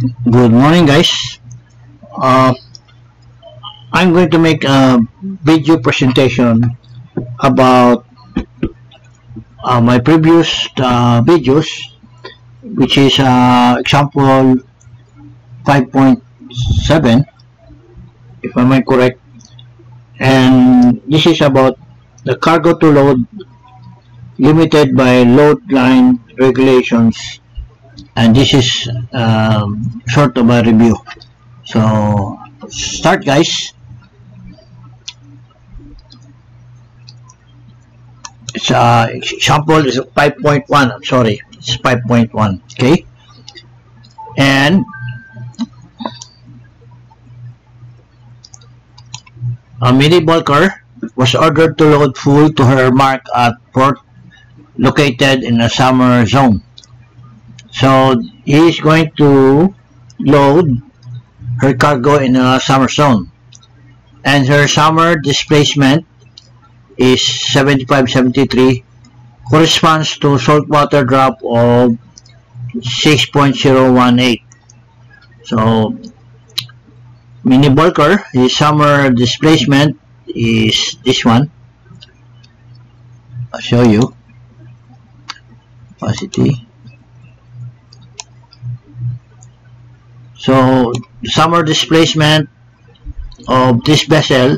Good morning, guys. Uh, I'm going to make a video presentation about my previous videos, which is example 5.7, if I'm correct. And this is about the cargo to load limited by load line regulations. And this is sort of a review. So start, guys. It's example is 5.1. I'm sorry, it's 5.1. Okay, and a mini bulker was ordered to load full to her mark at port located in a summer zone. So he is going to load her cargo in a summer zone, and her summer displacement is 75-73, corresponds to saltwater drop of 6.018. So mini bulker, his summer displacement is this one. I'll show you. Capacity. So summer displacement of this vessel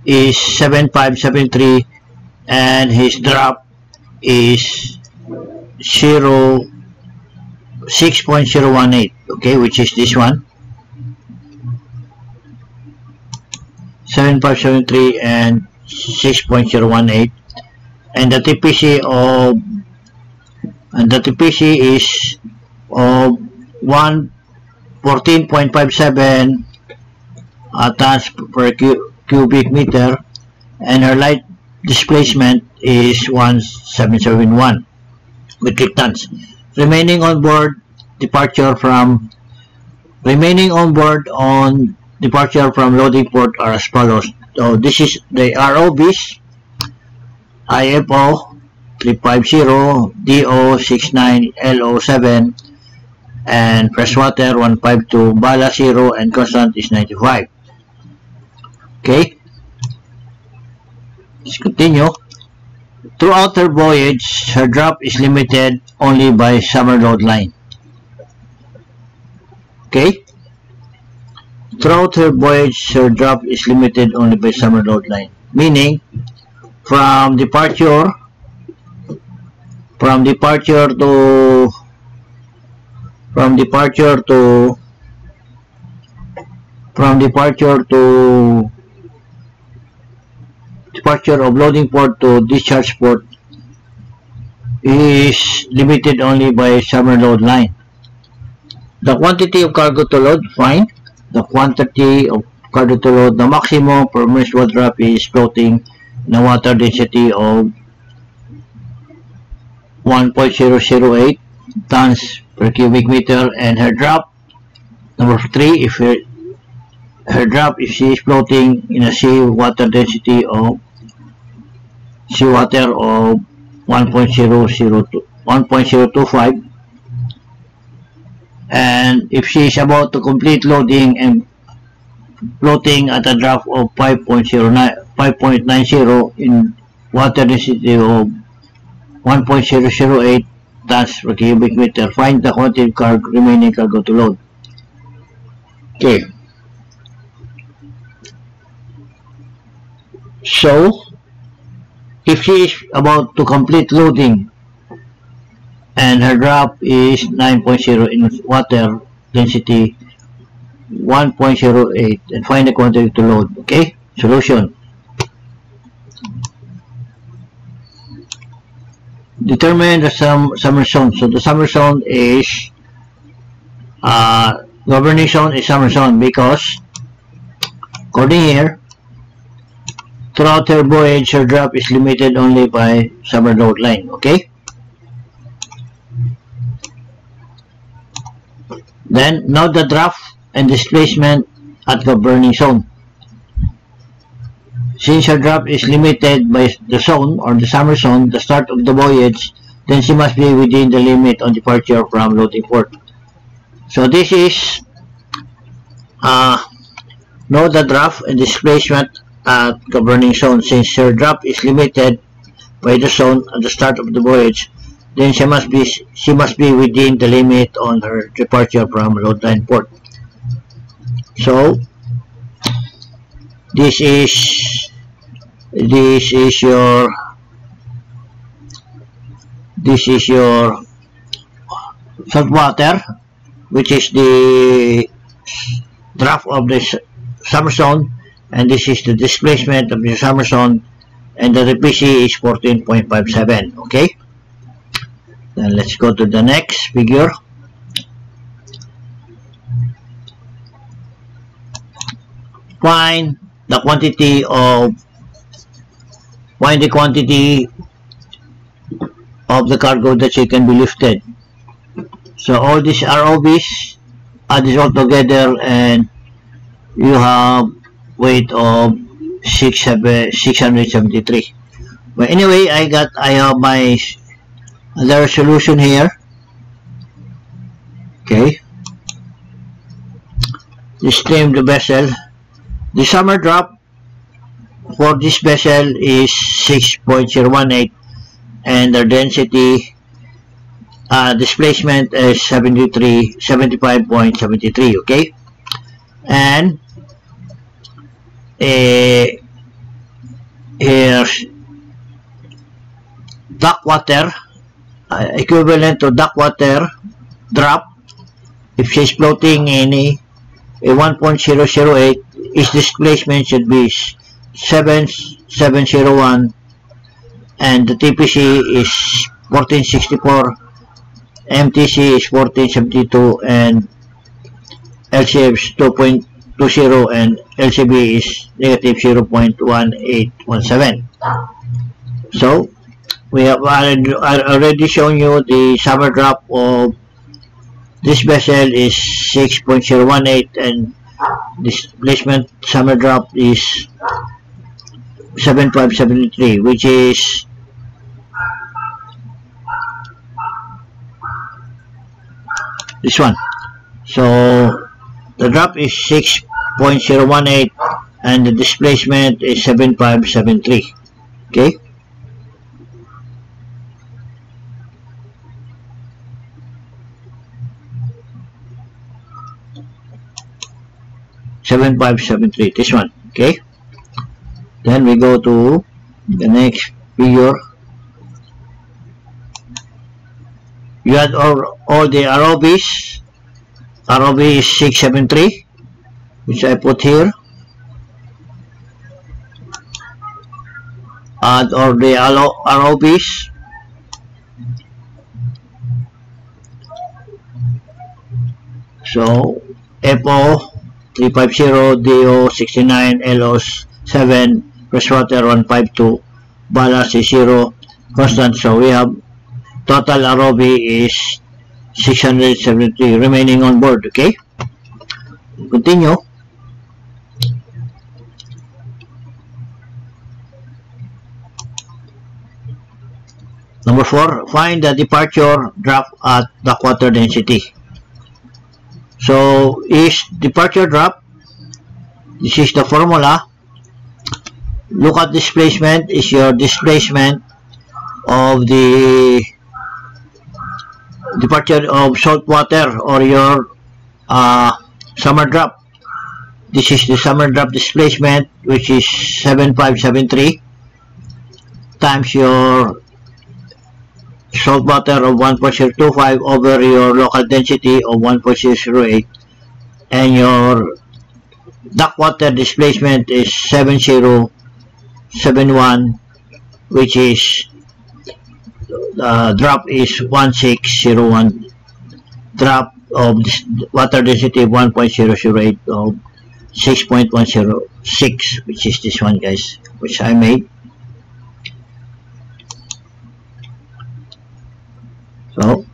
is 7573, and his drop is 6.018. Okay, which is this one, 7573 and 6.018, and the TPC is of 14.57 tons per cubic meter, and her light displacement is 1771 metric tons. Remaining on board on departure from loading port are as follows. So this is the ROVs: IFO 350, DO 69LO7, and freshwater 152, Bala 0, and constant is 95. Okay, let's continue. Throughout her voyage, her drop is limited only by summer load line. Okay, throughout her voyage, her drop is limited only by summer load line, meaning from departure of loading port to discharge port is limited only by summer load line. The quantity of cargo to load, fine. The quantity of cargo to load, the maximum permissible drop is floating in a water density of 1.008 tons per cubic meter, and her drop, number 3, if she is floating in a seawater density of seawater of 1.025, and if she is about to complete loading and floating at a drop of 5.90 in water density of 1.008 tons per cubic meter, find the quantity of remaining cargo to load. Okay, so if she is about to complete loading and her drop is 9.0 in water density 1.08, and find the quantity to load. Okay, solution. Determine the summer zone. So the summer zone is governing zone is summer zone, because according here, throughout her voyage, her drop is limited only by summer load line. Okay, then now the draft and displacement at governing zone. Since her drop is limited by the zone or the summer zone, the start of the voyage, then she must be within the limit on departure from loading port. So this is know the draft and displacement at governing zone. Since your draft is limited by the zone at the start of the voyage, then she must be within the limit on her departure from load line port. So this is your salt water, which is the draft of the summer zone, and this is the displacement of the summer zone, and the DPC is 14.57. Okay, then let's go to the next figure. Find the quantity of the cargo that she can be lifted. So all these ROVs add this all together, and you have weight of 673. But anyway, I have my other solution here. Okay, this name the vessel. The summer drop for this vessel is 6.018, and the density displacement is 75.73. Okay, and here's dock water, equivalent to dock water drop. If she's floating in a 1.008, its displacement should be 7701, and the TPC is 1464, MTC is 1472, and LCF is 2.20, and LCB is negative 0.1817. So we have already shown you the summer drop of this vessel is 6.018, and displacement summer drop is 7573, which is this one. So the drop is 6.018, and the displacement is 7573. Okay, this one. Okay, then we go to the next figure. You add all the ROVs. ROV is 673, which I put here. Add all the ROVs. So FO 350, DO 69, LOS 7, freshwater 152, ballast is 0, constant. So we have total ROV is 673 remaining on board. Okay, continue. Number 4, find the departure draft at the water density. So is departure drop, this is the formula. Look at displacement, is your displacement of the departure of salt water or your summer drop. This is the summer drop displacement, which is 7573 times your salt water of 1.025 over your local density of 1.008, and your dock water displacement is 7071, which is drop is 1601, drop of water density 1.008 of 6.106, which is this one, guys, which I made. So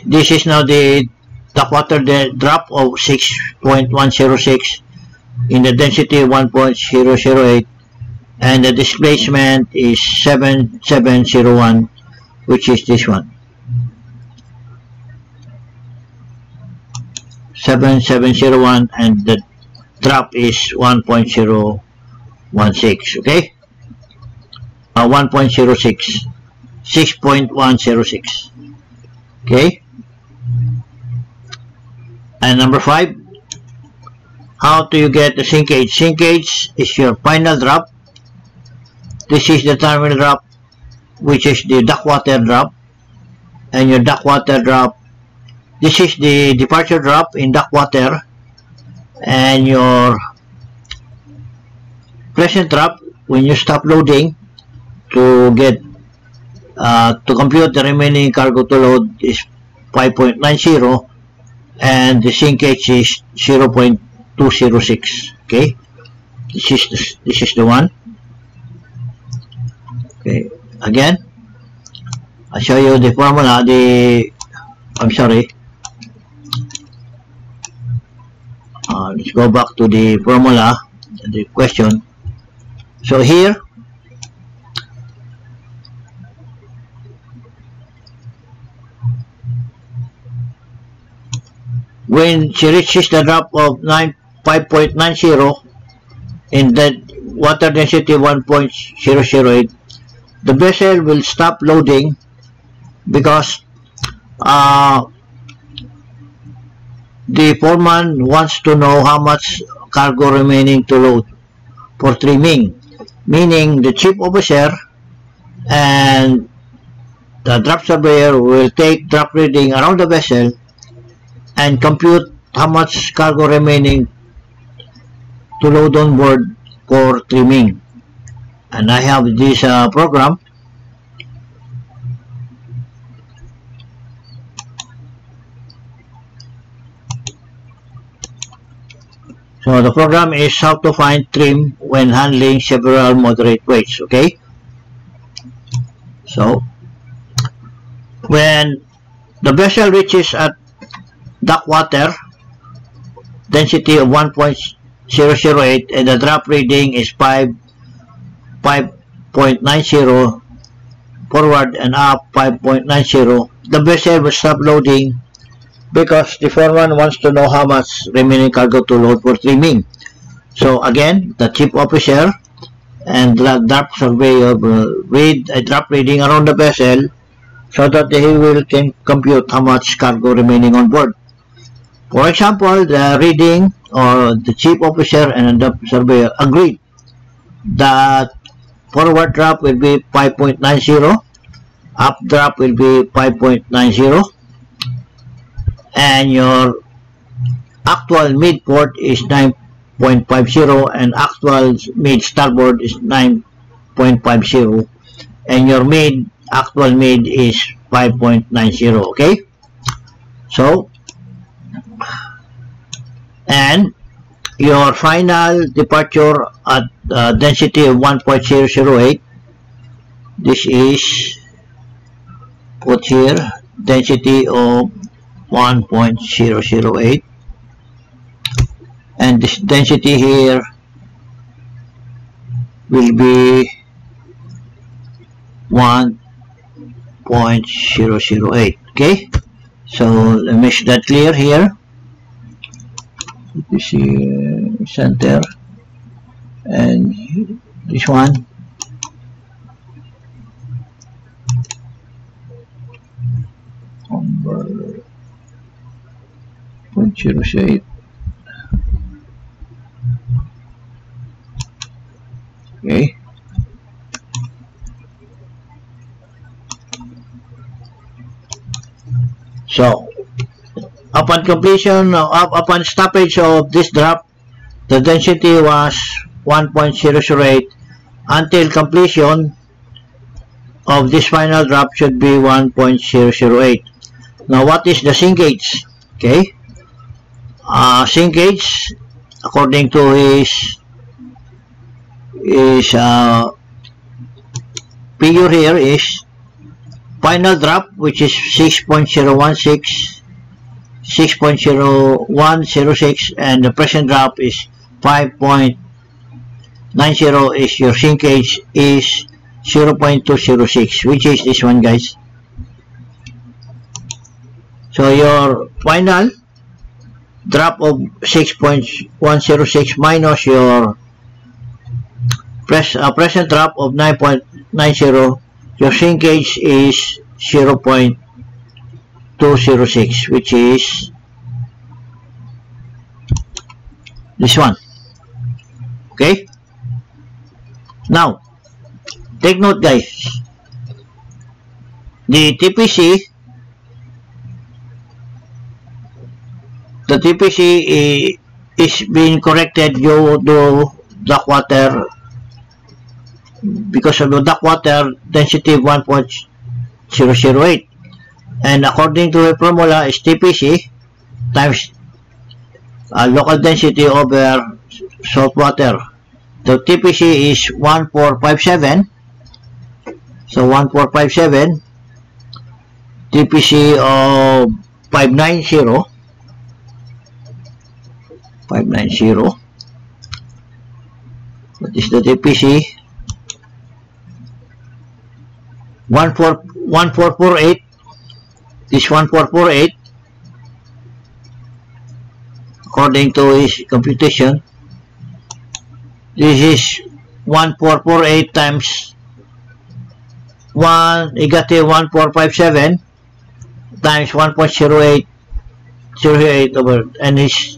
this is now the dock water drop of 6.106 in the density 1.008, and the displacement is 7701, which is this one. 7701, and the drop is 1.016, okay? 1.06, 6.106, okay? And number 5, how do you get the sinkage? Sinkage is your final drop. This is the terminal drop, which is the duct water drop, and your duct water drop, this is the departure drop in duct water, and your present drop when you stop loading to get to compute the remaining cargo to load is 5.90, and the sinkage is 0.206. Okay, this is the one. Okay, again, I'll show you the formula. Let's go back to the formula, the question. So here, when she reaches the drop of 5.90 in the water density 1.008, the vessel will stop loading because the foreman wants to know how much cargo remaining to load for trimming, meaning the chief officer and the drop surveyor will take drop reading around the vessel and compute how much cargo remaining to load on board for trimming. And I have this program. So the program is how to find trim when handling several moderate weights, okay? So when the vessel reaches at duct water density of 1.008 and the drop reading is 5.90 forward and up 5.90, the vessel will stop loading because the foreman wants to know how much remaining cargo to load for trimming. So again, the chief officer and the drop surveyor will read a drop reading around the vessel so that he will can compute how much cargo remaining on board. For example, the reading or the chief officer and the surveyor agreed that forward drop will be 5.90, up drop will be 5.90, and your actual mid port is 9.50 and actual mid starboard is 9.50, and your actual mid is 5.90, okay? So, and your final departure at density of 1.008, this is put here, density of 1.008, and this density here will be 1.008, okay? So let me make that clear here. This is center, and this one number 0.08. Okay. So upon completion, upon stoppage of this drop, the density was 1.008. Until completion of this final drop should be 1.008. Now, what is the sinkage? Okay, sinkage, according to his figure here, is final drop, which is 6.016, 6.0106, and the present drop is 5.90. is your sinkage is 0.206, which is this one, guys. So your final drop of 6.106 minus your present drop of 9.90, your shrinkage is 0.206, which is this one. Okay, now take note, guys, the TPC is being corrected due to duct water, because of the duct water density 1.008, and according to the formula is TPC times local density over salt water. The TPC is 1457, so 1457, TPC of 590, what is the TPC? 1448, this 1448, according to his computation, this is 1448 times 1457 times 1.08 over, and his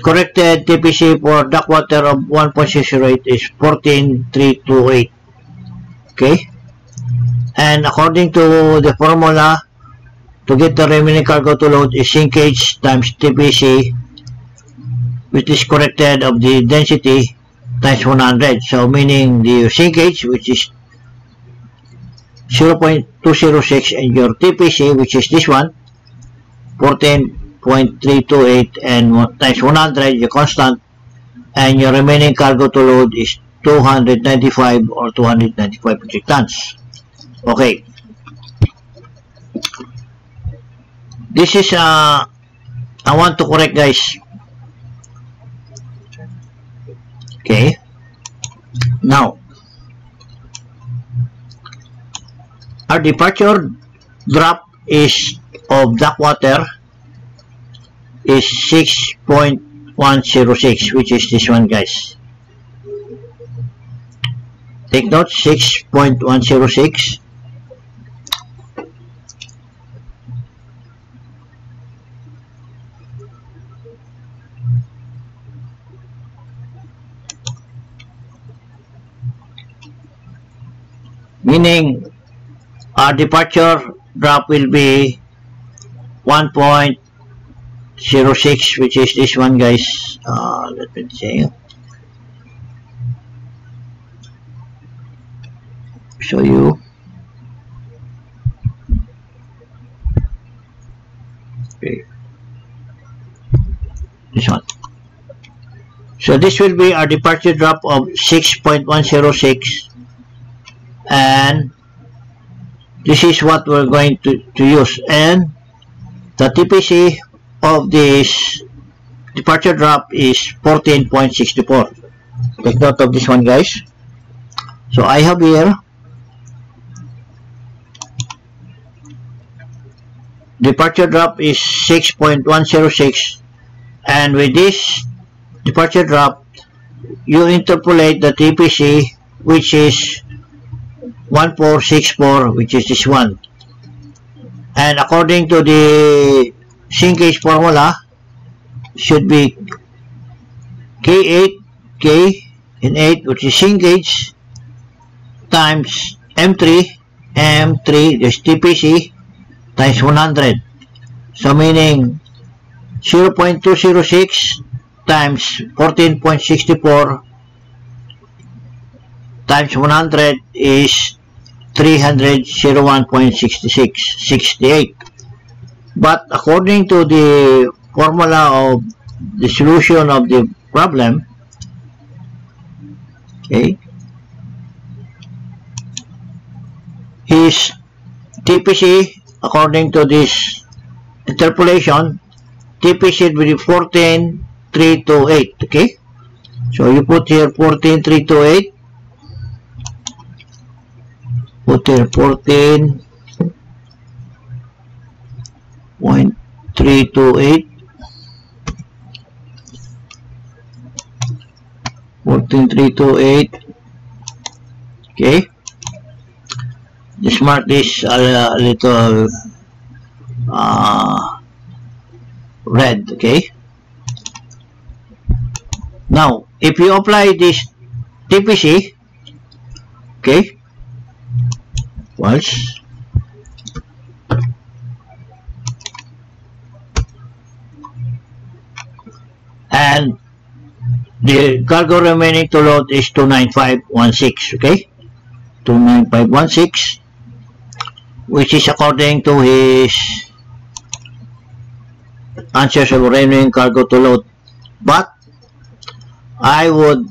corrected TPC for duct water of 1.608 is 14,328. Okay, and according to the formula, to get the remaining cargo to load is shrinkage times TPC, which is corrected of the density, times 100. So meaning the shrinkage, which is 0.206, and your TPC, which is this one, 14.328, and times 100, your constant, and your remaining cargo to load is 295 or 295 metric tons. Okay, this is I want to correct, guys. Okay, now our departure drop is of duct water is 6.106, which is this one, guys. Take note, 6.106. Meaning our departure drop will be 1.06, which is this one, guys. Let me see. Show you. Okay. This one. So this will be our departure drop of 6.106, and this is what we're going to use, and the TPC of this departure drop is 14.64. Take note of this one, guys. So I have here departure drop is 6.106, and with this departure drop you interpolate the TPC, which is 1464, which is this one, and according to the shrinkage formula should be K8, K in 8, which is shrinkage, times M3, this TPC, times 100. So meaning 0.206 times 14.64 times 100 is 301.6668. But according to the formula of the solution of the problem, okay, his TPC, according to this interpolation, TPC will be 14,328. Okay, so you put here 14,328. Put here 14.328 13328. Okay, just mark this a little red. Okay, now if you apply this TPC, okay, once, and the cargo remaining to load is 29516. Okay, 29516, which is according to his answers of remaining cargo to load. But I would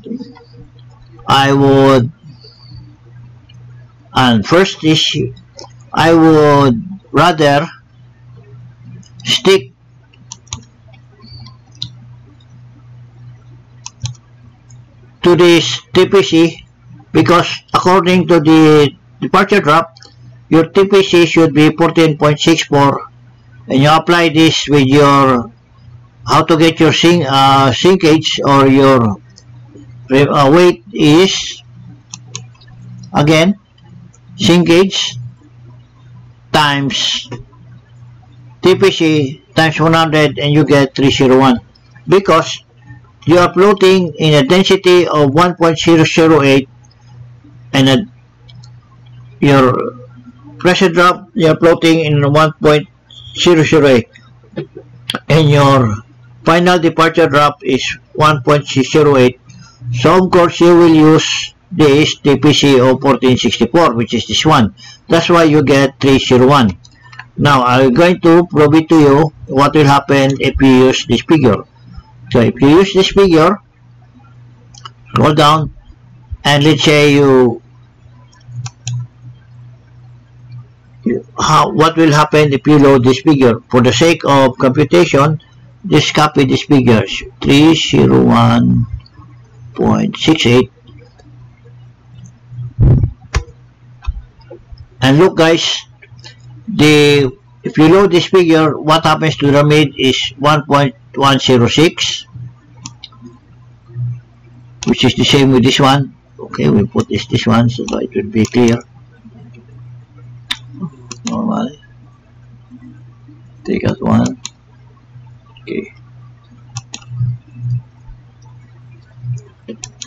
and first is I would rather stick to this TPC, because according to the departure drop, your TPC should be 14.64, and you apply this with your how to get your sinkage, or your weight is again sinkage times TPC times 100, and you get 301, because you are floating in a density of 1.008, and your pressure drop, you are floating in 1.008, and your final departure drop is 1.08. So of course you will use this TPC of 1464, which is this one. That's why you get 301. Now I'm going to prove it to you what will happen if you use this figure. So if you use this figure, scroll down, and let's say what will happen if you load this figure. For the sake of computation, just copy this figure, 301.68, and look guys, if you load this figure, what happens to the mid is 1.106, which is the same with this one. Okay, we put this one so that it will be clear. Normal, take out one. Okay,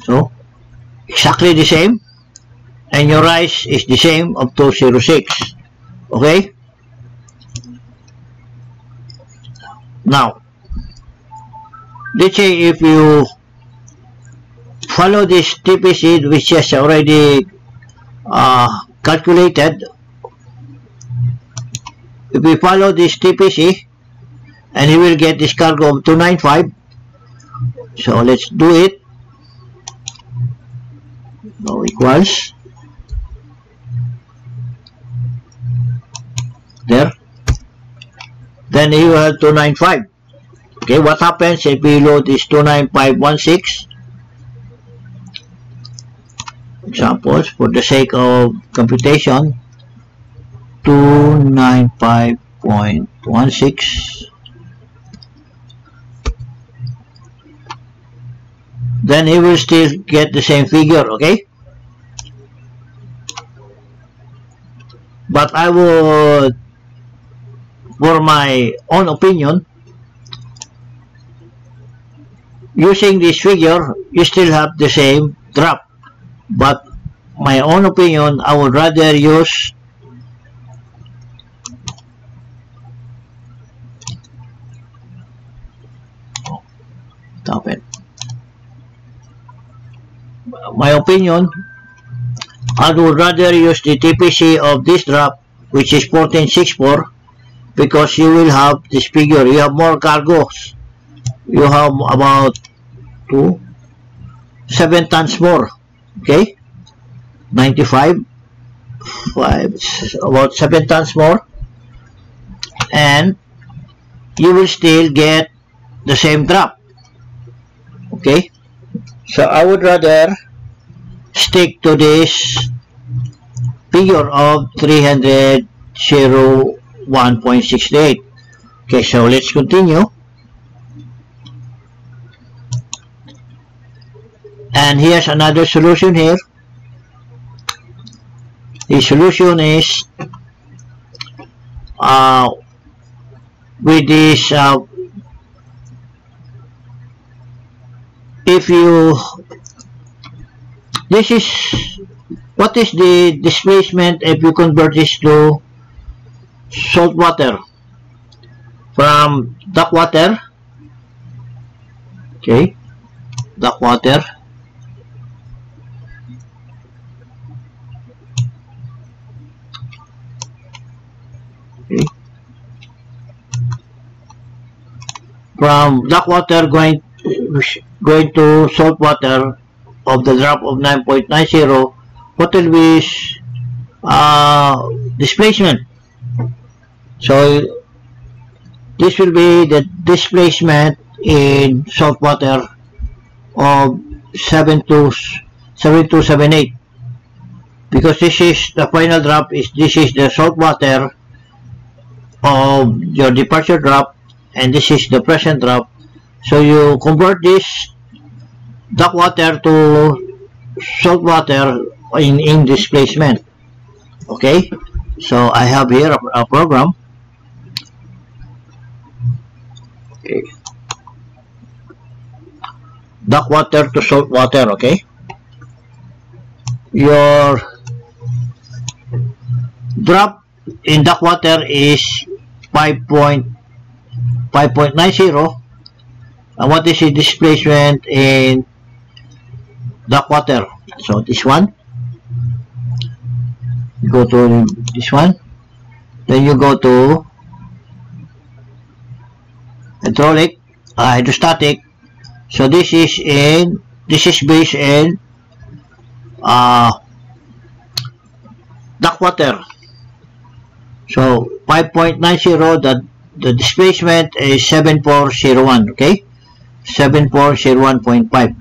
so exactly the same, and your rise is the same of 206. Okay, now let's say if you follow this TPC, which is already calculated, if we follow this TPC, and you will get this cargo of 295. So let's do it. Now equals there. Then you have 295. Okay, what happens if we load this 29516? Examples for the sake of computation, 295.16. Then he will still get the same figure, okay? But I would, for my own opinion, using this figure, you still have the same drop. But my own opinion, I would rather use stop it. My opinion, I would rather use the TPC of this drop, which is 1464, because you will have this figure. You have more cargoes. You have about 7 tons more. Okay, 95, about 7 tons more, and you will still get the same drop. Okay, so I would rather stick to this figure of 301.68. Okay, so let's continue. And he has another solution here. His solution is with this, if you, this is, what is the displacement if you convert this to salt water from duck water? Okay, duck water. Okay. From duck water going to salt water of the drop of 9.90, what will be displacement? So this will be the displacement in salt water of 7278, because this is the final drop. This is the salt water of your departure drop, and this is the present drop. So you convert this duck water to salt water in displacement. Okay, so I have here a program. Okay, duck water to salt water. Okay, your drop in duck water is 5.90, and what is the displacement in duck water? So this one, you go to this one, then you go to hydraulic, hydrostatic. So this is based in duck water. So 5.90, the displacement is 7401. Okay, 7401.5.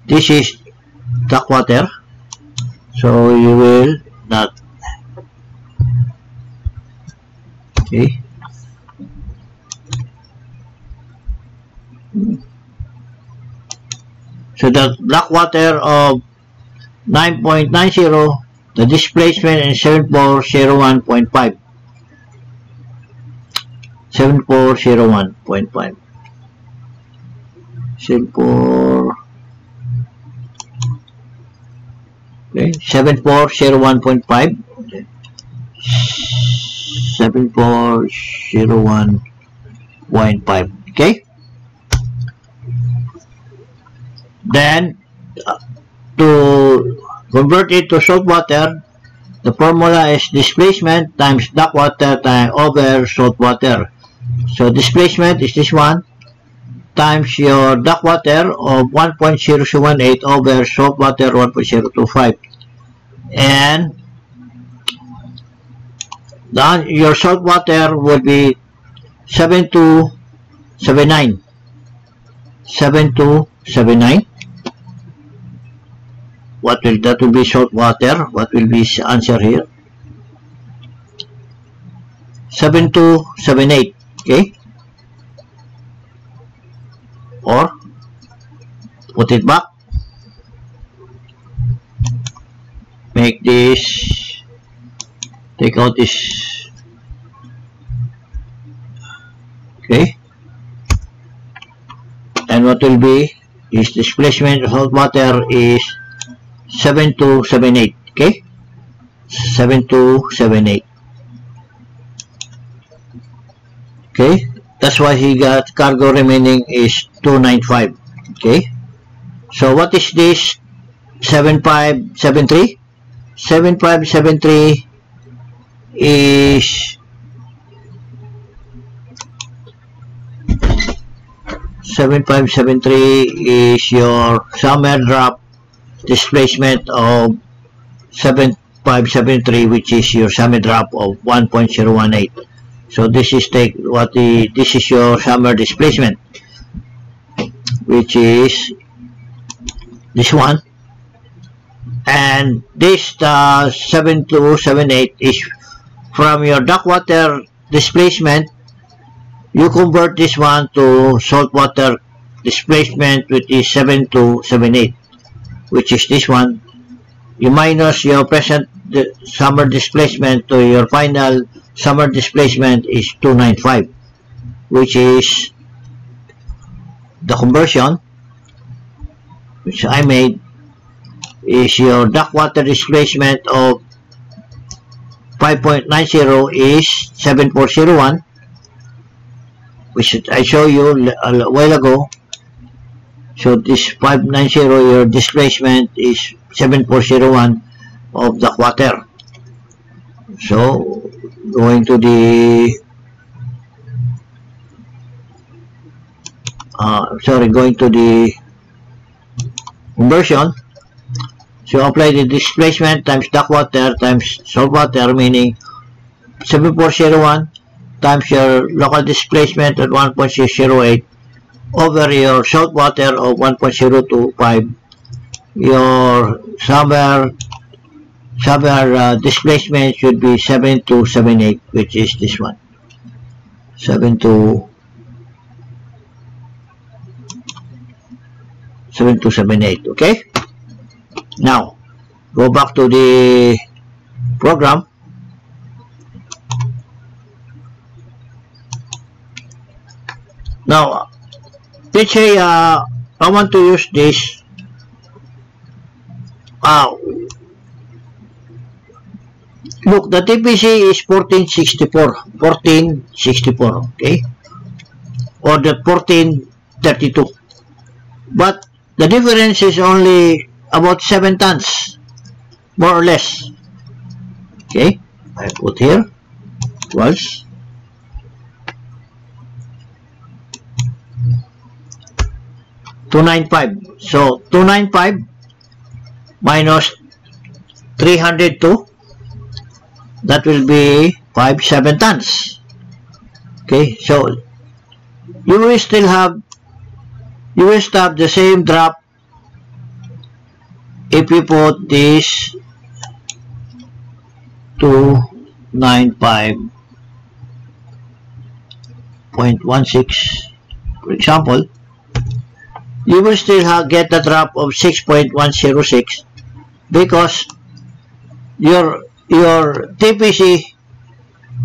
This is duck water. So you will not. Okay. So the black water of 9.90, the displacement is 7401.5. 7401.5. 7401.5. 7401.5. Okay. Then to convert it to salt water, the formula is displacement times duck water over salt water. So displacement is this one times your duck water of 1.0018 over salt water 1.025, and then your salt water would be 7279. 7279. That will be salt water. What will be the answer here? 7278. Okay, or put it back, make this, take out this. Okay, and what will be is displacement of salt water is 7278. Okay, 7278. Okay, that's why he got cargo remaining is 295. Okay, so what is this 7573? 7573 is 7573 is your summer drop displacement of 7573, which is your summer drop of 1.018. So this is this is your summer displacement, which is this one, and this 7278 is from your duck water displacement. You convert this one to salt water displacement, which is 7278. which is this one, you minus your present summer displacement to your final summer displacement is 295, which is the conversion which I made is your duct water displacement of 5.90 is 7401, which I showed you a while ago. So this 590, your displacement is 7401 of the water. So going to the going to the conversion. So apply the displacement times duct water times salt water, meaning 7401 times your local displacement at 1.608 over your salt water of 1.025. Your summer displacement should be 7278, which is this one, 7278. Okay, now go back to the program. Now let's say I want to use this. Look, the TPC is 1464, okay, or the 1432, but the difference is only about 7 tons, more or less. Okay, I put here equals 295. So 295 minus 302, that will be 57 tons. Okay, so you will still have the same drop if you put this 295.16, for example. You will still get a drop of 6.106 because your TPC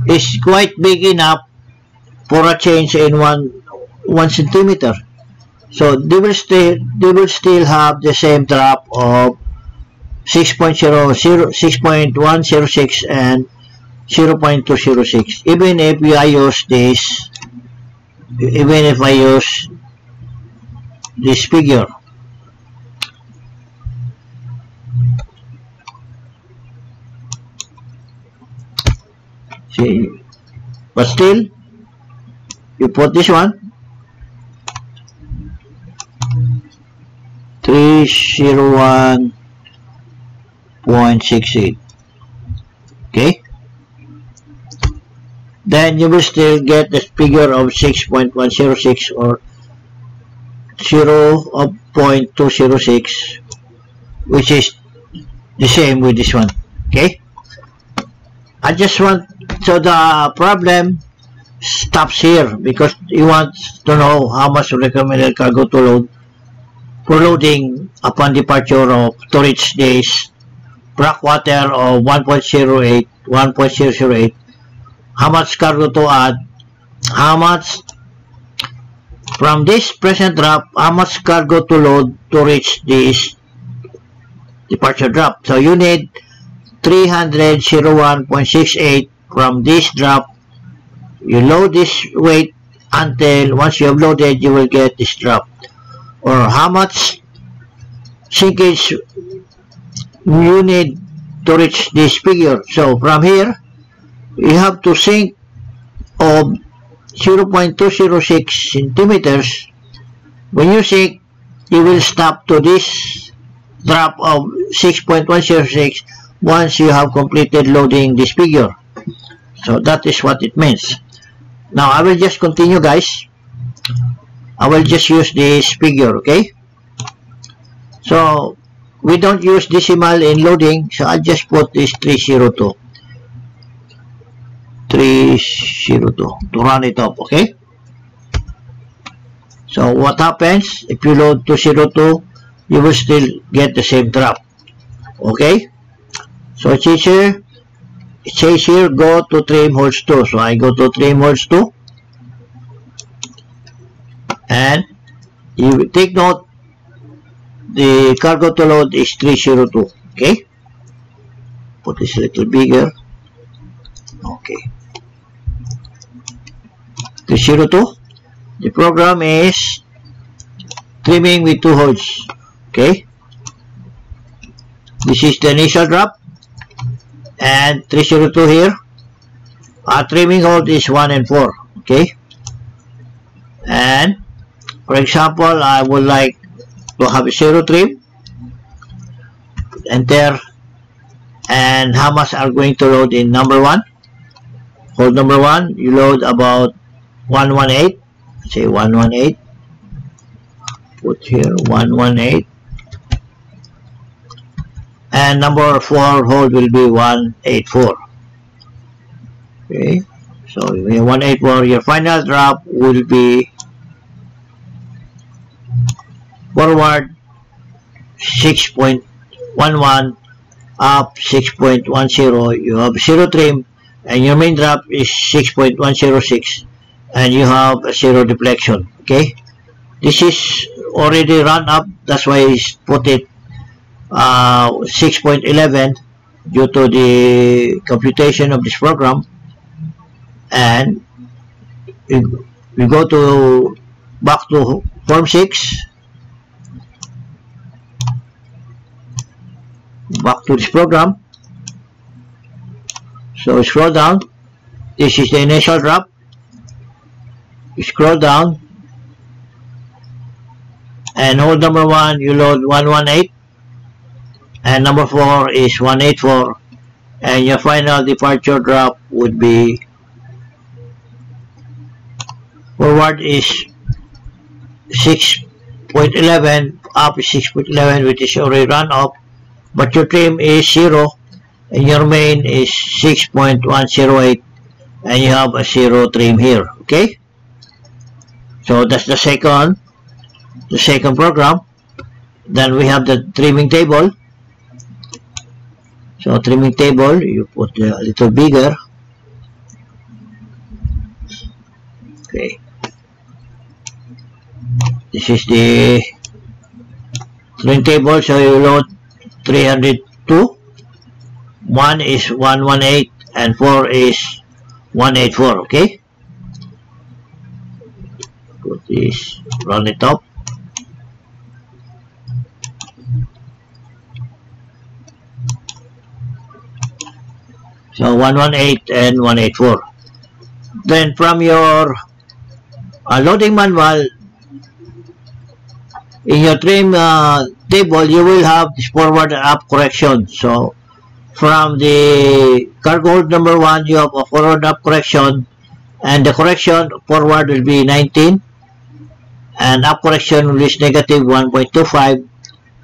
is quite big enough for a change in one centimeter. So they will still have the same drop of 6.106 and 0.206, even if I use this, this figure. See, but still you put this one 301.68, okay, then you will still get the figure of 6.106 or 0.206, which is the same with this one. Okay, I just want, so the problem stops here because you want to know how much recommended cargo to load for loading upon departure of storage days, black water of 1.08, how much cargo to add, how much from this present drop, how much cargo to load to reach this departure drop. So you need 301.68 from this drop. You load this weight until once you have loaded, you will get this drop. Or how much sinkage you need to reach this figure. So from here, you have to sink of 0.206 centimeters. When you sink, you will stop to this drop of 6.106 once you have completed loading this figure. So that is what it means. Now I will just continue, guys. I will just use this figure, okay? So we don't use decimal in loading, so I'll just put this 302 to run it up, okay? So what happens if you load 202 you will still get the same drop. Okay, so it says here go to trim holds 2. So I go to trim holds 2, and you take note the cargo to load is 302. Okay, put this a little bigger. Okay, 302. The program is trimming with 2 holds. Okay, this is the initial drop, and 302 here. Our trimming hold is 1 and 4. Okay, and for example, I would like to have a 0 trim. Enter, and how much are going to load in number 1? Hold number 1, you load about 118. Say 118. Put here 118. And number 4 hold will be 184. Okay, so 184. Your final drop will be forward 6.11, up 6.10. You have 0 trim, and your main drop is 6.106, and you have a 0 deflection. Okay, this is already run up, that's why I put it 6.11 due to the computation of this program. And we go to back to form 6, back to this program. So scroll down, this is the initial drop. You scroll down, and hold number 1, you load 118, and number 4 is 184, and your final departure drop would be forward is 6.11, up is 6.11, which is already run up, but your trim is 0, and your main is 6.108, and you have a 0 trim here. Okay, so that's the second program. Then we have the trimming table. So trimming table, you put a little bigger. Okay, this is the trimming table. So you load 302. 1 is 118 and 4 is 184. Okay, put this, run it up. So 118 and 184. Then from your loading manual, in your trim table, you will have this forward and up correction. So from the cargo hold number 1, you have a forward up correction, and the correction forward will be 19, and up correction will be negative 1.25,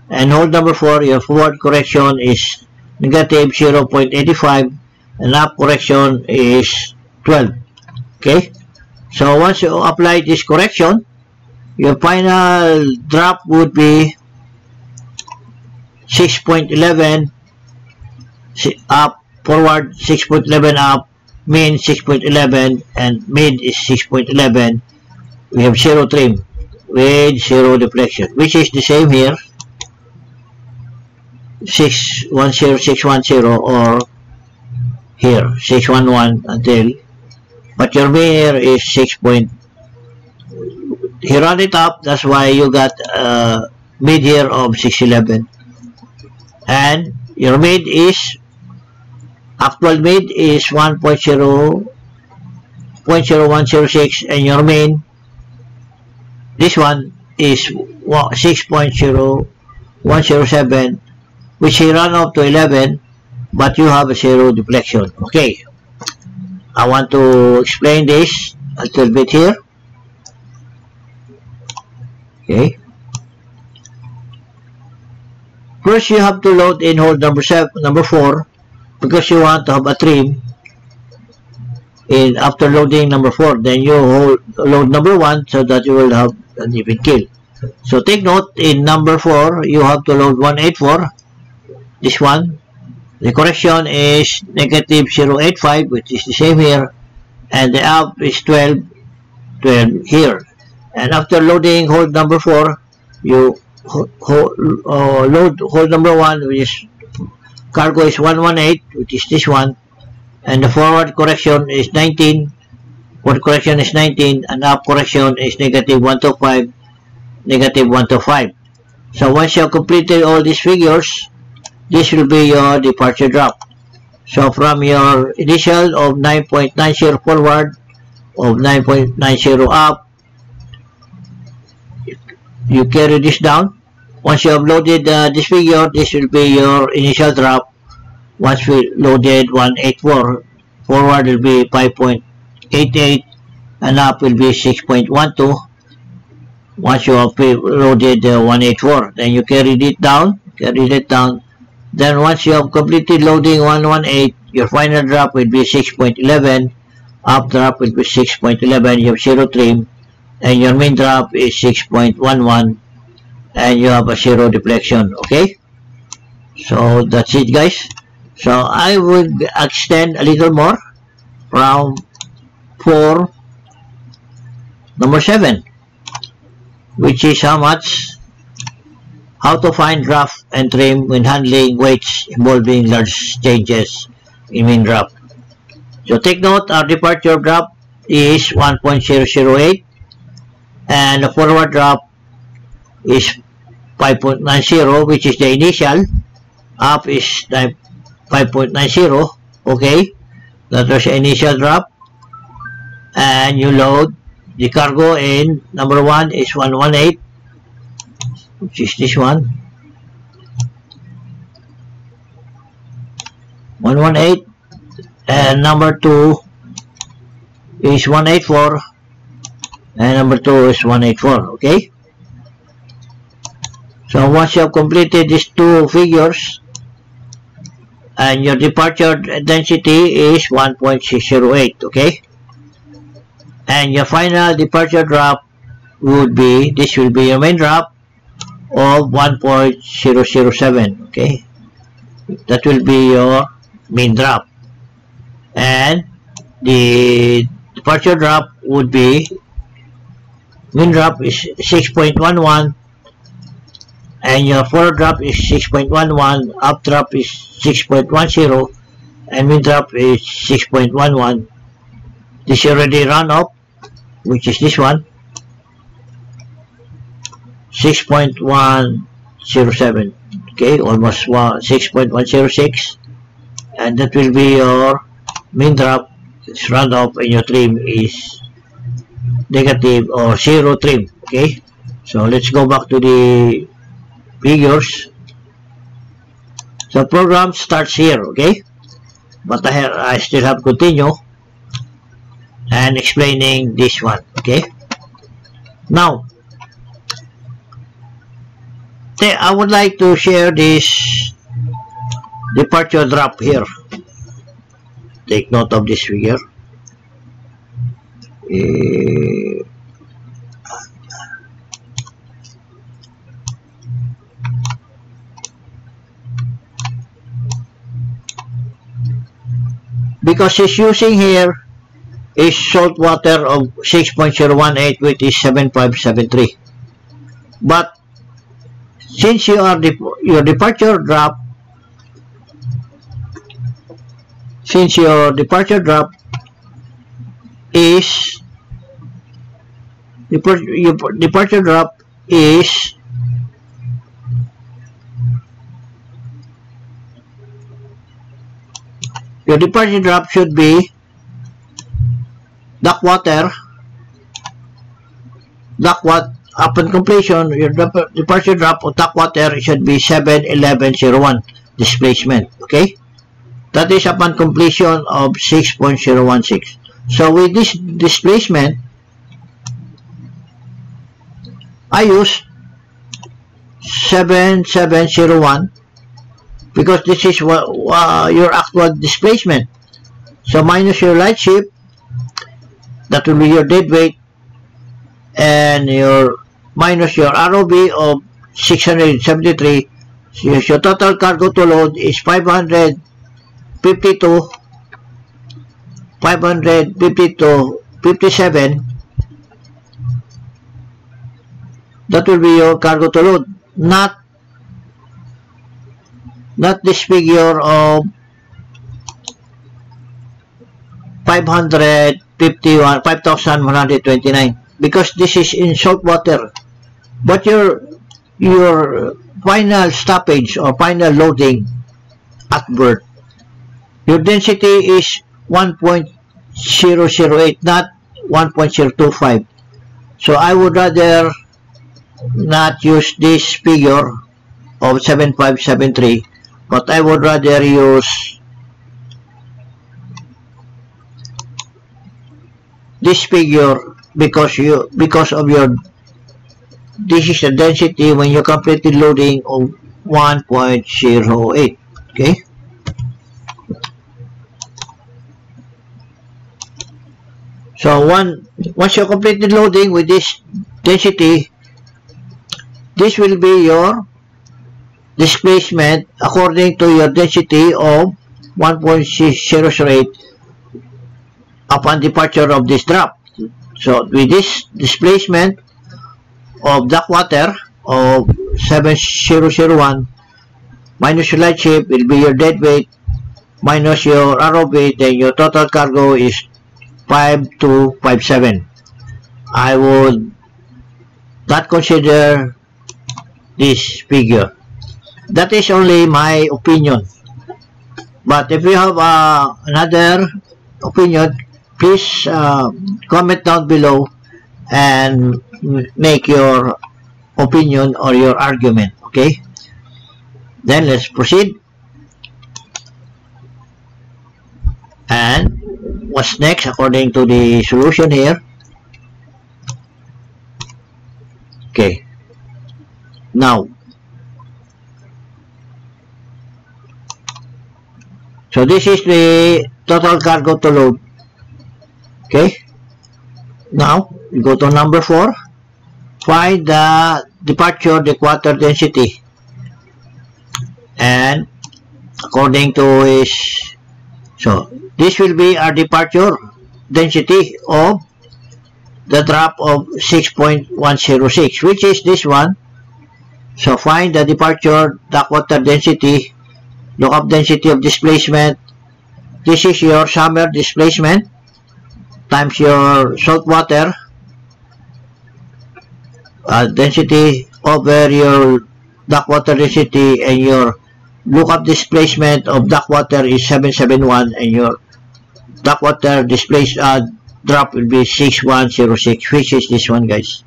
and hold number 4, your forward correction is negative 0.85, and up correction is 12. Okay, so once you apply this correction, your final drop would be 6.11 up, forward 6.11 up, main 6.11, and mid is 6.11. We have 0 trim with 0 deflection, which is the same here, 610, 610, or here 611 until, but your main here is 6. He run it up, that's why you got mid here of 611, and your mid is actual mid is 1.0106, and your main, this one is 6.0107, which he run up to 11, but you have a 0 deflection. Okay, I want to explain this a little bit here. Okay, first you have to load in hold number 4, because you want to have a trim in after loading number 4. Then you load number 1 so that you will have an even kill. So take note, in number 4, you have to load 184. This one. The correction is negative 085, which is the same here. And the up is 12 here. And after loading hold number 4, you load hold number 1, which is cargo is 118, which is this one. And the forward correction is 19. Forward correction is 19, and up correction is negative 125, negative 125. So once you have completed all these figures, this will be your departure drop. So from your initial of 9.90 forward, of 9.90 up, you carry this down. Once you have loaded this figure, this will be your initial drop. Once we loaded 184, forward will be 5.88, and up will be 6.12. Once you have loaded 184, then you carry it down, Then once you have completed loading 118, your final drop will be 6.11, up drop will be 6.11, you have 0 trim, and your main drop is 6.11, and you have a 0 deflection. Okay, so that's it, guys. So I would extend a little more from for number 7, which is how to find draft and trim when handling weights involving large changes in main drop. So take note, our departure drop is 1.008, and the forward drop is 5.90, which is the initial. Up is 5.90. Okay, that was the initial drop. And you load the cargo in number 1 is 118, which is this one. 118, and number 2 is 184, and number 2 is 184. Okay, so once you have completed these two figures, and your departure density is 1.608. Okay, and your final departure drop would be, this will be your main drop of 1.007. Okay, that will be your main drop, and the departure drop would be, main drop is 6.11, and your forward drop is 6.11, up drop is 6.10, and main drop is 6.11. This already run up, which is this one, 6.107. Okay, almost 6.106, and that will be your main drop. It's run up, and your trim is negative or 0 trim. Okay, so let's go back to the figures. So program starts here. Okay, but I still have continue and explaining this one. Okay, now I would like to share this departure drop here. Take note of this figure. Because it's using here is salt water of 6.018, which is 7573. But since you are your departure drop, since your departure drop is your departure drop is your departure drop should be duct water. Upon completion, your departure drop of duct water should be 71101 displacement. Okay, that is upon completion of 6.016. So with this displacement, I use 7701 because this is your actual displacement. So minus your light shift, that will be your dead weight, and your minus your ROB of 673. So your total cargo to load is 552, 57. That will be your cargo to load, not this figure of 5,129, because this is in salt water. But your final stoppage or final loading at berth, your density is 1.008, not 1.025. So I would rather not use this figure of 7573, but I would rather use this figure because of your, this is the density when you completed loading of 1.08. Okay. So once you completed loading with this density, this will be your displacement according to your density of 1.008 upon departure of this drop. So with this displacement of dock water of 7001 minus your light ship will be your dead weight minus your ROB, then your total cargo is 5257. I would not consider this figure. That is only my opinion. But if you have another opinion, please comment down below and make your opinion or your argument. Okay, then let's proceed. And what's next according to the solution here? Okay, now so this is the total cargo to load. Okay, now we go to number 4. Find the departure dequarter density, and according to his, so this will be our departure density of the drop of 6.106, which is this one. So find the departure dequarter density, look up density of displacement. This is your summer displacement times your salt water density over your dock water density, and your lookup displacement of dock water is 771, and your dock water displaced drop will be 6106, which is this one, guys.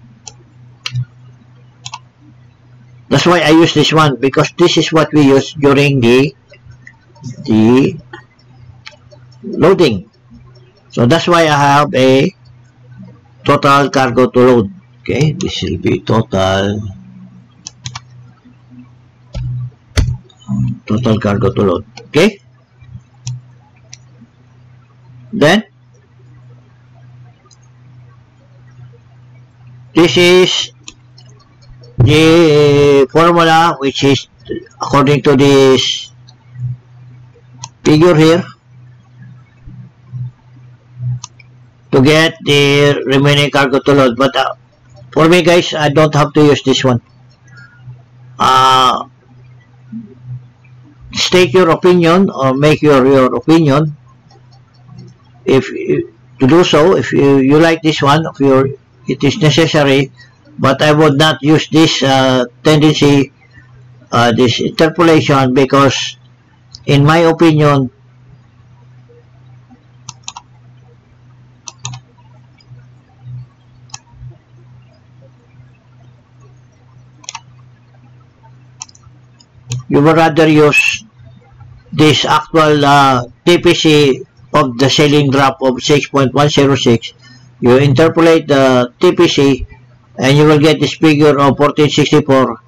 That's why I use this one, because this is what we use during the loading. So that's why I have a total cargo to load. Okay, this will be total cargo to load. Okay, then this is the formula, which is according to this figure here, to get the remaining cargo to load. But for me, guys, I don't have to use this one. State your opinion or make your opinion if to do so. If you like this one, if it is necessary, but I would not use this tendency, this interpolation, because in my opinion, you would rather use this actual TPC of the sailing drop of 6.106. You interpolate the TPC and you will get this figure of 1464,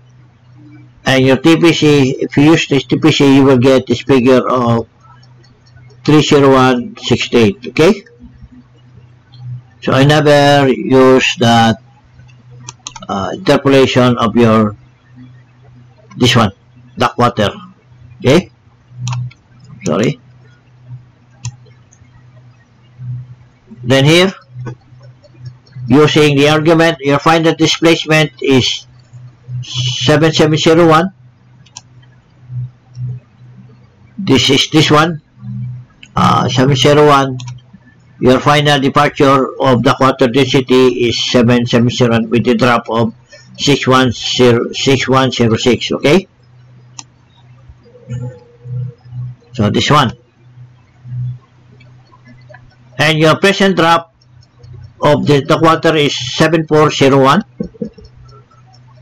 and your TPC, if you use this TPC, you will get this figure of 30168. Okay, so I never use that interpolation of your this one, duct water. Okay, sorry. Then here, using the argument, your final displacement is 7701. This is this one, 701. Your final departure of the water density is 770 with a drop of 6106. Okay, so this one, and your present drop of the water is 7401,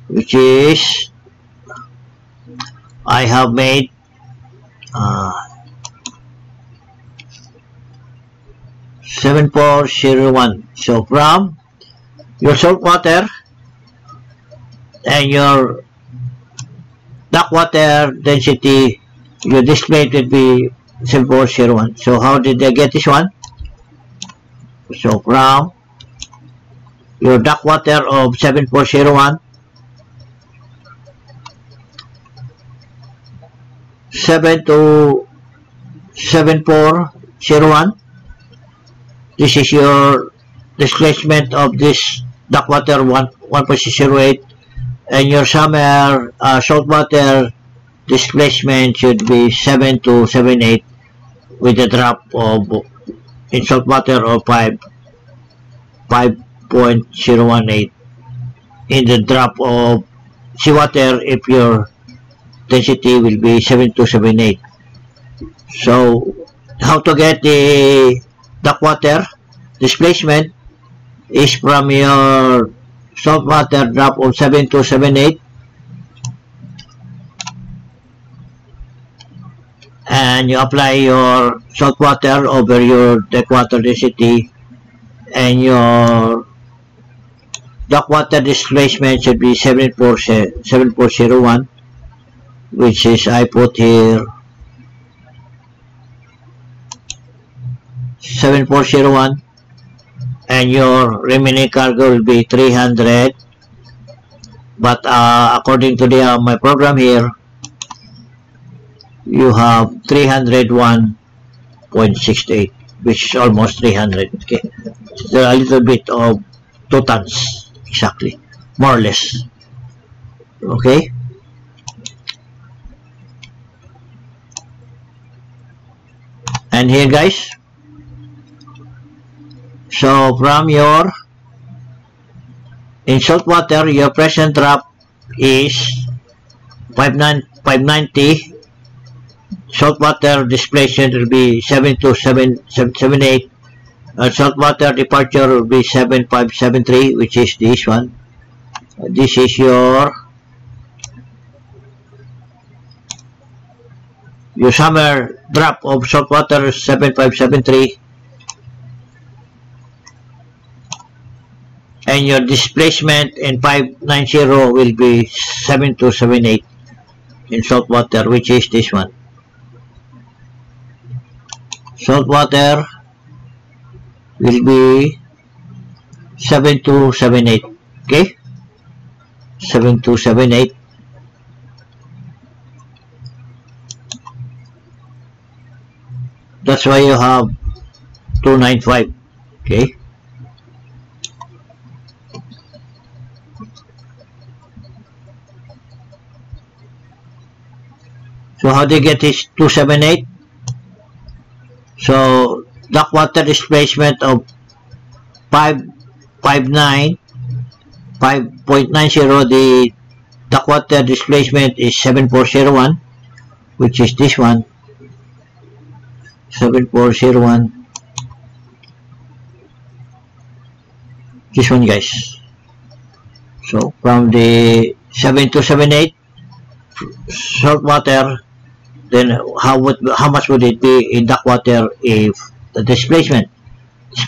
which is I have made 7401. So from your salt water and your duct water density, your displacement will be 7401. So how did I get this one? So from your duct water of 7401, 7401, this is your displacement of this duct water 1.608, and your summer salt water displacement should be 7278 with a drop of in salt water of 5.018 in the drop of seawater if your density will be 7278. So how to get the duct water displacement is from your salt water drop of 7278 and you apply your salt water over your duct water density, and your duct water displacement should be 7401, which is I put here 7401, and your remaining cargo will be 300, but according to my program here, you have 301.68, which is almost 300. Okay, so a little bit of 2 tons exactly, more or less. Okay, and here guys, so from your in salt water, your present drop is 590. Salt water displacement will be 7278. Salt water departure will be 7573, which is this one. This is your summer drop of salt water 7573, and your displacement in 590 will be 7278 in salt water, which is this one. Salt water will be 7278. Okay, 7278. That's why you have 295. Okay, so how do you get this 278? So duct water displacement of 5.90, the duct water displacement is 7401, which is this one, 7401, this one guys. So from the 7278 salt water, then how much would it be in duct water if the displacement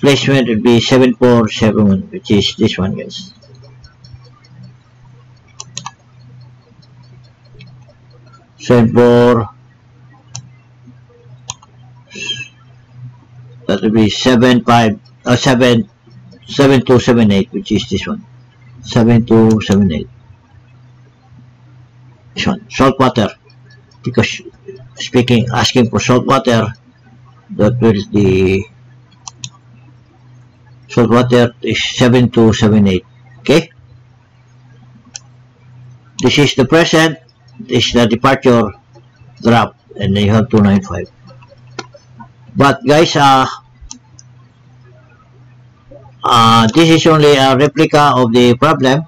would be 7471, which is this one guys. That would be 7278, which is this one. 7278. This one, salt water, because asking for salt water, that will the salt water is 7278. Okay, this is the present, this is the departure drop, and then you have 295. But guys, this is only a replica of the problem.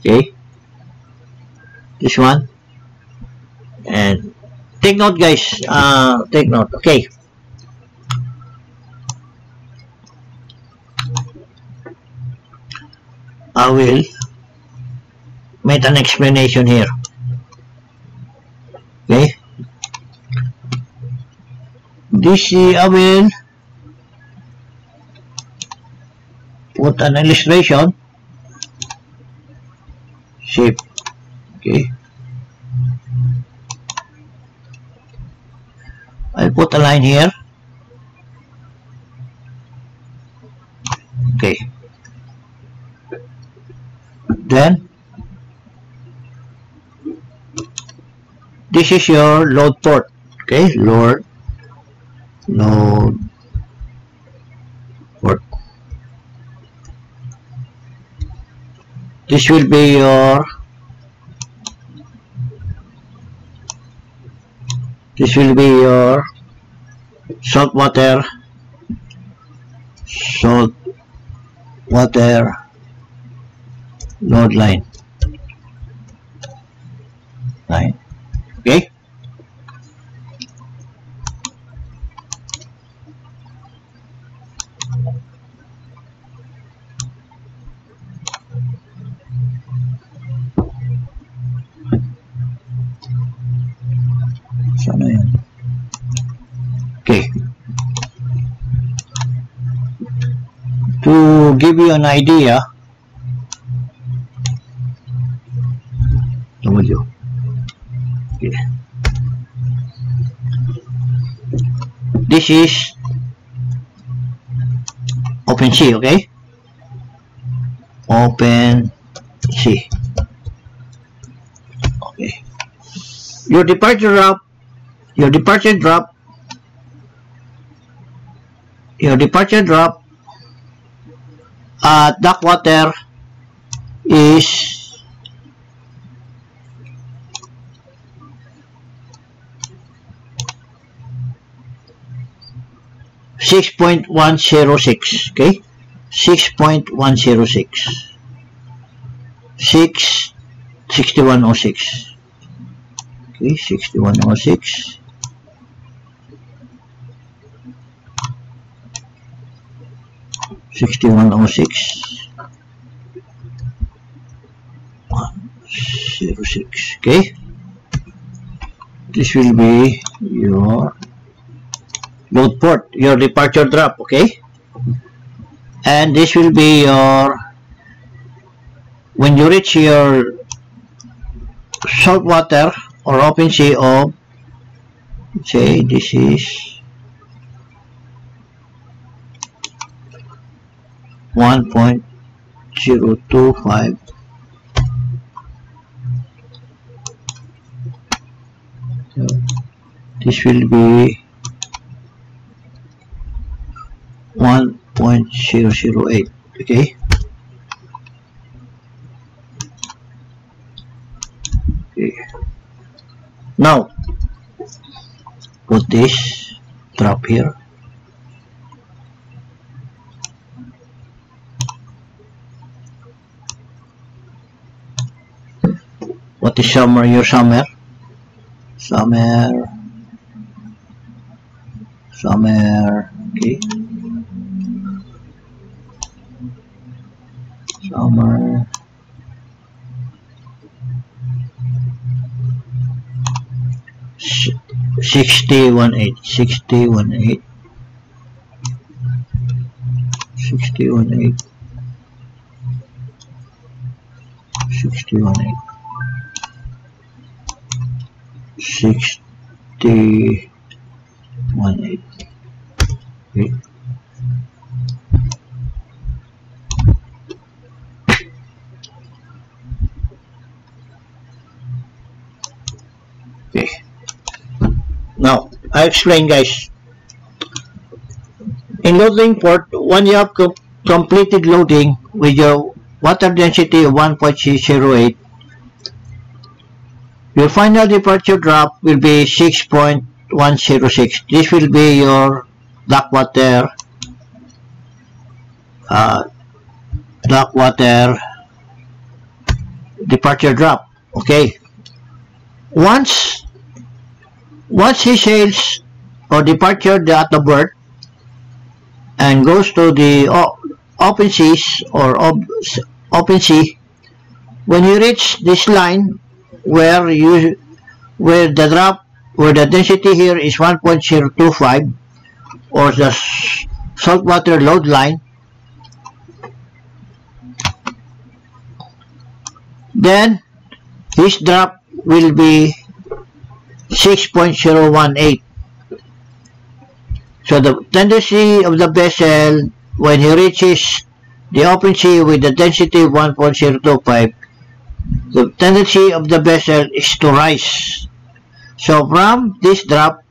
Okay, this one, and take note guys, take note. Okay, I will make an explanation here. Okay, this I will put an illustration. Shape. Okay, I'll put a line here. Okay, then this is your load port. Okay, load port. This will be your salt water load line. Okay, sana yan. Okay, to give you an idea, okay, this is OpenSea. Okay, OpenSea. Okay, your departure drop at dock water is 6.106. Okay, 6.106, 6106. Okay, 6106. Okay, this will be your load port, your departure drop. Okay, and this will be your, when you reach your salt water or OpenSea of, say this is 1.025. So this will be 1.008. Okay, now put this drop here. What is summer? Your summer. Okay, summer. 6018. 6018. 1.8. Okay. Okay. Now, I explain, guys. In loading port, when you have completed loading with your water density of 1.08, your final departure drop will be 6.106. This will be your black water departure drop. Okay. Once he sails or departure at the berth and goes to the open seas or open sea, when you reach this line where the density here is 1.025 or the saltwater load line, then his drop will be 6.018. So the tendency of the vessel when he reaches the open sea with the density of 1.025, the tendency of the vessel is to rise. So from this drop,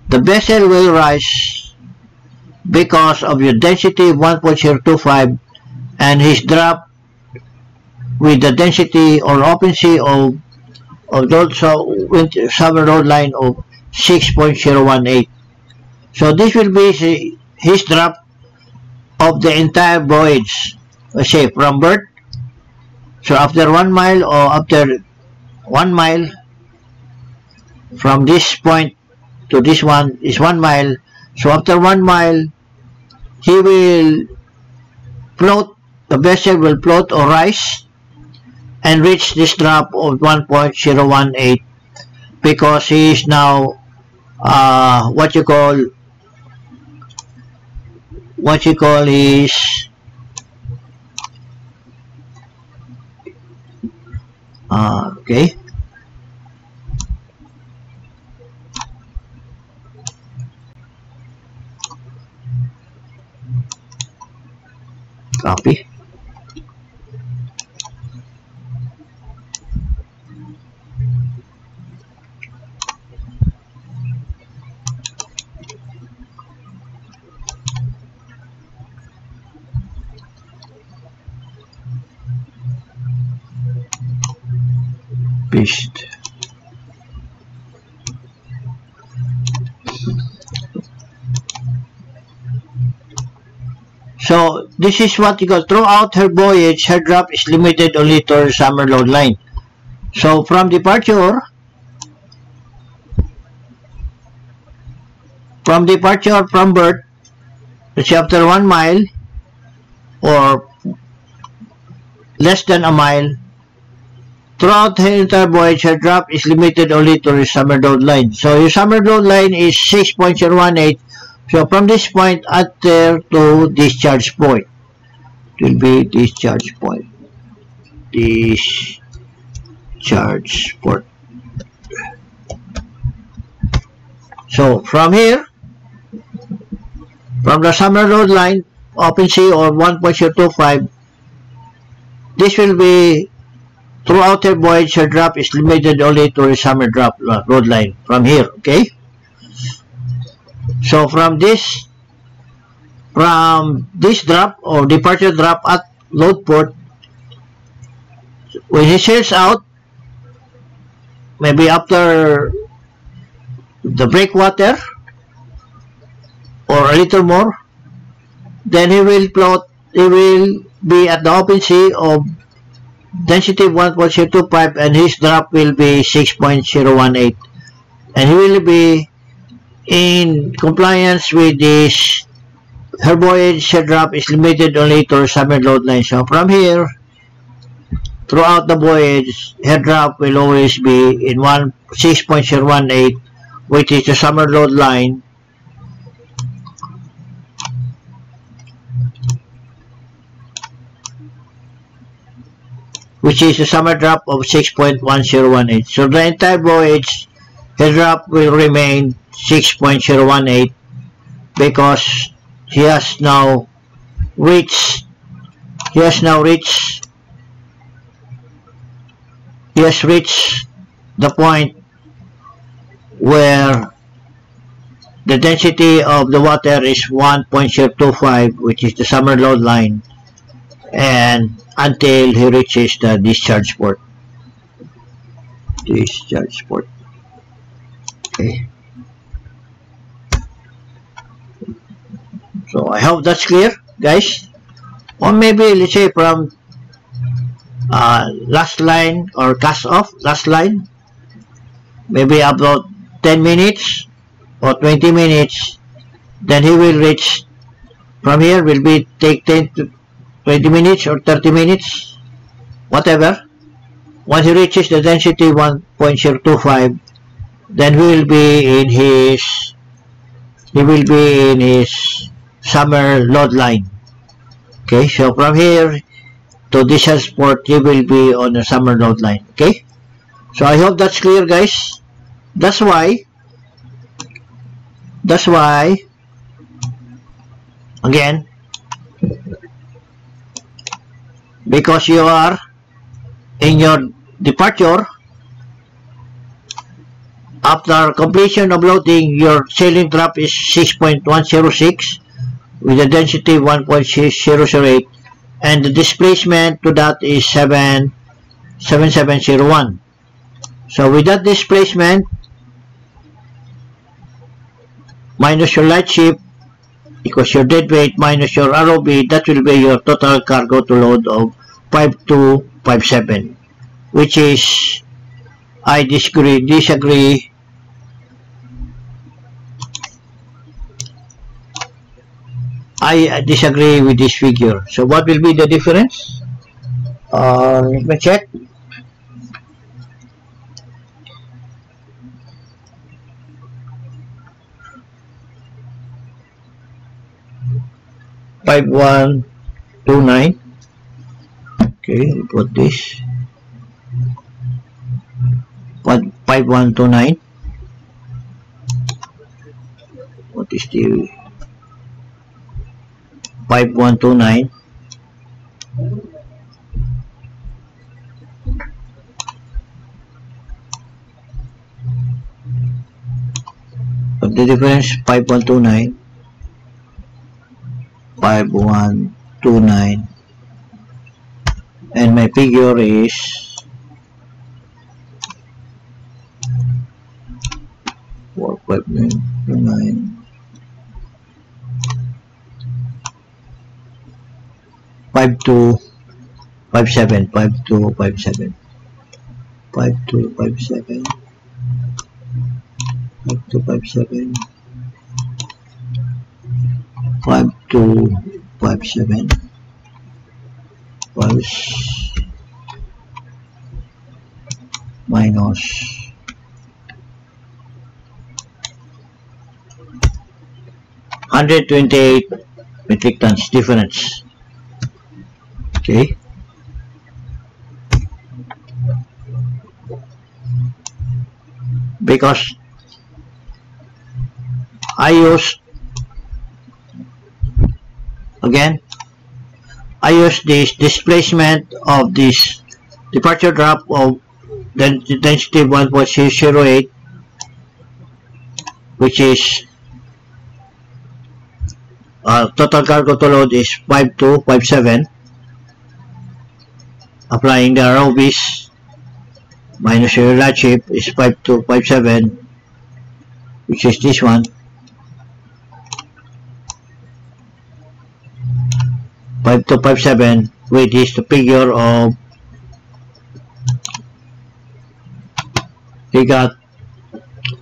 the vessel will rise because of your density of 1.025 and his drop with the density or open sea of summer load line of 6.018. So this will be his drop of the entire voyage. Let's say from berth. So after 1 mile or after 1 mile from this point to this one is 1 mile. So after 1 mile, he will float, the vessel will float or rise and reach this drop of 1.018 because he is now what you call is okay. Copy. Paste. So this is what you got. Throughout her voyage, her drop is limited only to her summer load line. So from departure from berth, let's say after 1 mile or less than a mile, throughout her entire voyage, her drop is limited only to her summer load line. So your summer load line is 6.018. So from this point after to discharge point, it will be discharge point. Discharge port. So from here, from the summer load line, open sea or 1.025, this will be throughout her voyage, her drop is limited only to her summer drop load line from here, okay? So from this drop or departure drop at load port, when he sails out, maybe after the breakwater or a little more, then he will float, he will be at the open sea of density 1.025 and his drop will be 6.018 and he will be in compliance with this. Her voyage, her drop is limited only to her summer load line. So from here, throughout the voyage, her drop will always be in 6.018, which is the summer load line. Which is a summer drop of 6.1018. So the entire voyage, her drop will remain 6.018 because he has now reached the point where the density of the water is 1.025, which is the summer load line, and until he reaches the discharge port. Okay. So I hope that's clear, guys. Or maybe let's say from last line or cast off last line, maybe about 10 minutes or 20 minutes, then he will reach. From here will be take 10 to 20 minutes or 30 minutes, whatever. Once he reaches the density 1.025, then he will be in his summer load line. Okay, so from here to discharge port, he will be on the summer load line. Okay, so I hope that's clear, guys. That's why again, because you are in your departure, after completion of loading, your sailing draft is 6.106 with a density 1.008, and the displacement to that is 7701. So with that displacement minus your light ship equals your dead weight minus your ROB, that will be your total cargo to load of 5257, which is, I disagree with this figure. So what will be the difference? Let me check. $5129. Okay, put this 5129. What is the 5129? What the difference? 5129 5129, and my figure is 4529 5257 5257 5257 5257 5257 plus minus 128 metric tons difference. Okay, because I use this displacement of this departure drop of density 1.008, which is total cargo to load is 5257, applying the ROBs minus your light ship is 5257, which is this one. 5257, which is the figure of he got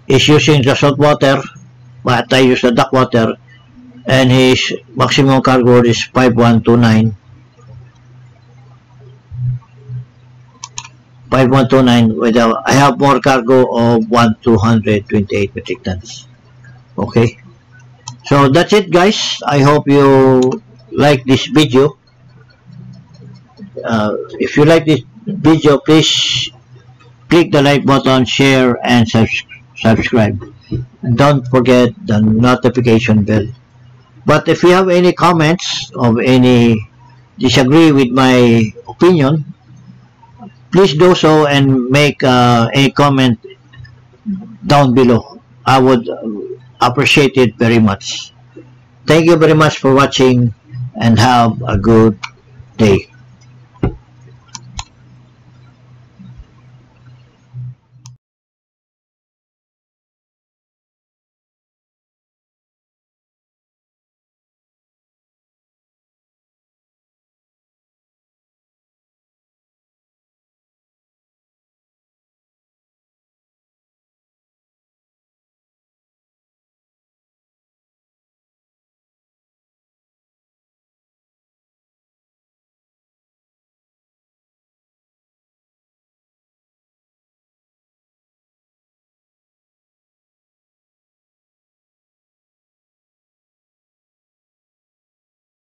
is using the salt water, but I use the duck water, and his maximum cargo is 5129. 5129 with I have more cargo of 1228 metric tons. Okay, so that's it, guys. I hope you like this video. If you like this video, please click the like button, share, and subscribe. don't forget the notification bell. But if you have any comments or any disagree with my opinion, please do so and make a comment down below. I would appreciate it very much. Thank you very much for watching and have a good day.